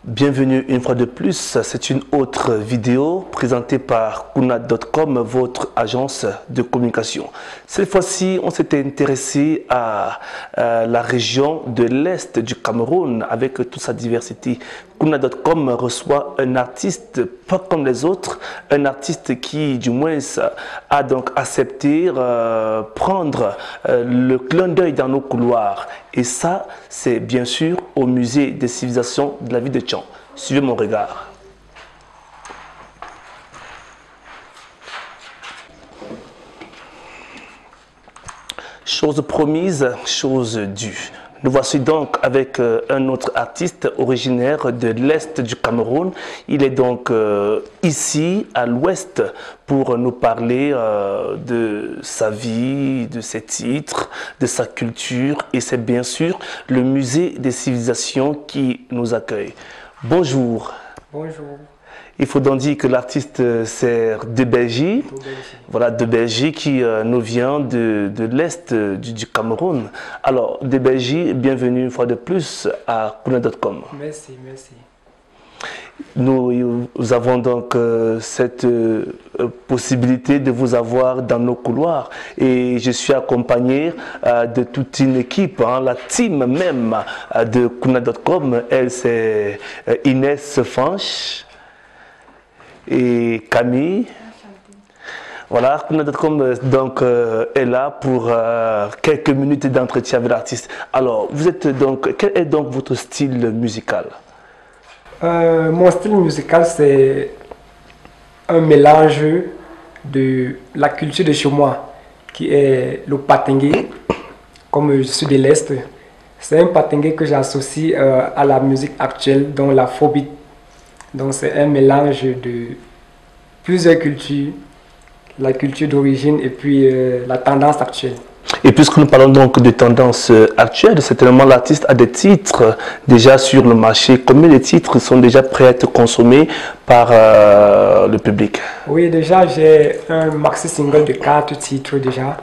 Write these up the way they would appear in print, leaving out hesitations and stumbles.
Bienvenue une fois de plus, c'est une autre vidéo présentée par Kuna.com, votre agence de communication. Cette fois-ci, on s'était intéressé à la région de l'Est du Cameroun avec toute sa diversité. Kuna.com reçoit un artiste pas comme les autres, un artiste qui du moins a donc accepté prendre le clin d'œil dans nos couloirs. Et ça, c'est bien sûr au musée des civilisations de la ville de Tchang. Suivez mon regard. Chose promise, chose due. Nous voici donc avec un autre artiste originaire de l'Est du Cameroun. Il est donc ici, à l'Ouest, pour nous parler de sa vie, de ses titres, de sa culture. Et c'est bien sûr le musée des civilisations qui nous accueille. Bonjour. Bonjour. Il faut donc dire que l'artiste c'est de Belgique. Voilà, de Belgique qui nous vient de l'Est du Cameroun. Alors, de Belgique, bienvenue une fois de plus à Kuna.com. Merci, merci. Nous avons donc cette possibilité de vous avoir dans nos couloirs et je suis accompagné de toute une équipe, hein, la team même de Kuna.com. Elle, c'est Inès Fanch et Camille. Voilà, Kuna.com donc est là pour quelques minutes d'entretien avec l'artiste. Alors, vous êtes donc, quel est donc votre style musical? Mon style musical, c'est un mélange de la culture de chez moi, qui est le patengue, comme je suis de l'Est. C'est un patengue que j'associe à la musique actuelle, dont l'afrobeat. Donc c'est un mélange de plusieurs cultures, la culture d'origine et puis la tendance actuelle. Et puisque nous parlons donc de tendance actuelle, certainement l'artiste a des titres déjà sur le marché. Combien de titres sont déjà prêts à être consommés par le public? Oui, déjà j'ai un maxi single de 4 titres déjà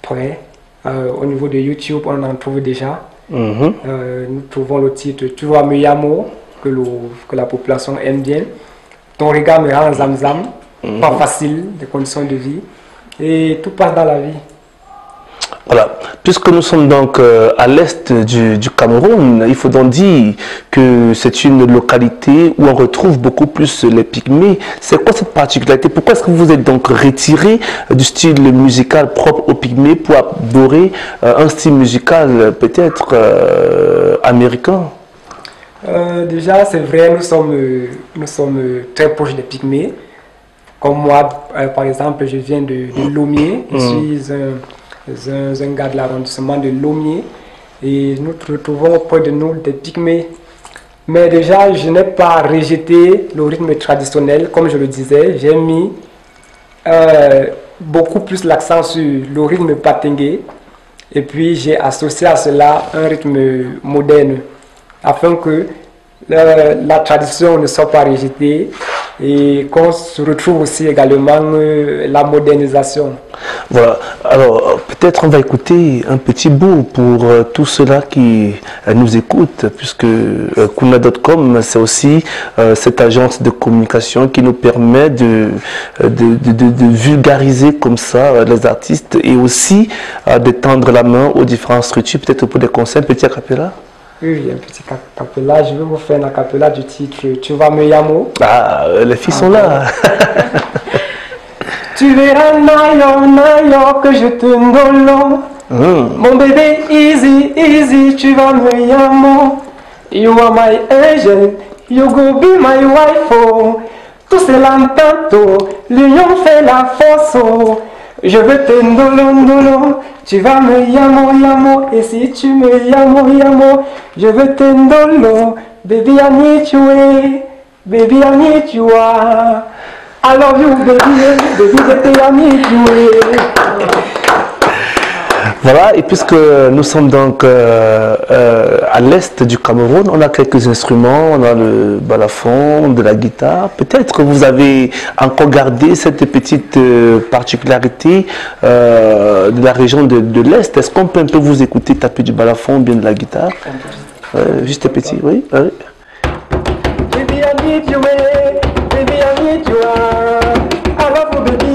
prêts. Au niveau de YouTube, on en trouve déjà. Nous trouvons le titre Tu vois me yamo, que la population aime bien. Ton regard me rend zamzam, pas facile, des conditions de vie. Et tout passe dans la vie. Voilà, puisque nous sommes donc à l'est du Cameroun, il faut donc dire que c'est une localité où on retrouve beaucoup plus les pygmées. C'est quoi cette particularité? Pourquoi est-ce que vous êtes donc retiré du style musical propre aux pygmées pour adorer un style musical peut-être américain? Déjà, c'est vrai, nous sommes très proches des pygmées. Comme moi, par exemple, je viens de Lomé, je suis un gars de l'arrondissement de Lomé et nous retrouvons auprès de nous des pygmées. Mais déjà, je n'ai pas rejeté le rythme traditionnel, comme je le disais. J'ai mis beaucoup plus l'accent sur le rythme patengue et puis j'ai associé à cela un rythme moderne afin que la tradition ne soit pas rejetée et qu'on se retrouve aussi également la modernisation. Voilà, alors peut-être on va écouter un petit bout pour tous ceux-là qui nous écoutent, puisque Kuna.com c'est aussi cette agence de communication qui nous permet de vulgariser comme ça les artistes et aussi de tendre la main aux différentes structures, peut-être pour des conseils, petit acapella. Oui, un petit acapella. Je vais vous faire un acapella du titre Tu vas me yamo. Ah, les filles sont là. Tu verras nayo, nayo, que je te ndolo. Mon bébé, easy, easy, tu vas me yamo. You are my angel, you go be my wife. Oh. Tout c'est l'entente, l'union fait la force. Oh. Je veux te ndolo, ndolo. Tu vas me yamo, yamo, et si tu me yamo, yamo, je veux te ndolo. Baby, I need you, baby, I need you. I love you, baby, baby, I need you. Voilà, et puisque nous sommes donc à l'est du Cameroun, on a quelques instruments, on a le balafon, de la guitare. Peut-être que vous avez encore gardé cette petite particularité de la région de l'est. Est-ce qu'on peut un peu vous écouter taper du balafon ou bien de la guitare? Juste un petit, oui. need you, baby, I need you. I love you, baby,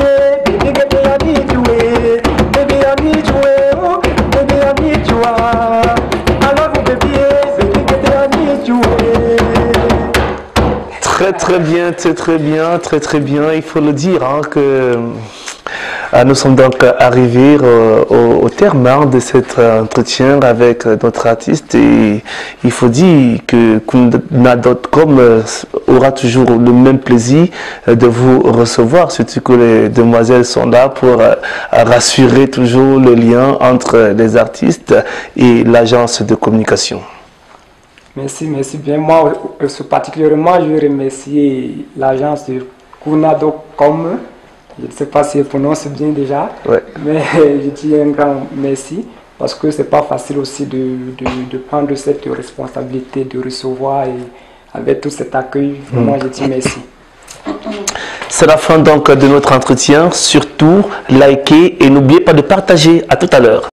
baby, I need you, baby, I need you, oh, baby, I need you. I love you, baby, baby, I need you. Très bien, très bien. Il faut le dire hein, que nous sommes donc arrivés au terme hein, de cet entretien avec notre artiste et il faut dire que Kuna.com aura toujours le même plaisir de vous recevoir, surtout que les demoiselles sont là pour rassurer toujours le lien entre les artistes et l'agence de communication. Merci bien. Moi, particulièrement, je remercie l'agence de Kuna.com. Je ne sais pas si elle prononce bien déjà, ouais. Mais je dis un grand merci parce que c'est pas facile aussi de prendre cette responsabilité, de recevoir et avec tout cet accueil. Vraiment, je dis merci. C'est la fin donc de notre entretien. Surtout, likez et n'oubliez pas de partager. À tout à l'heure.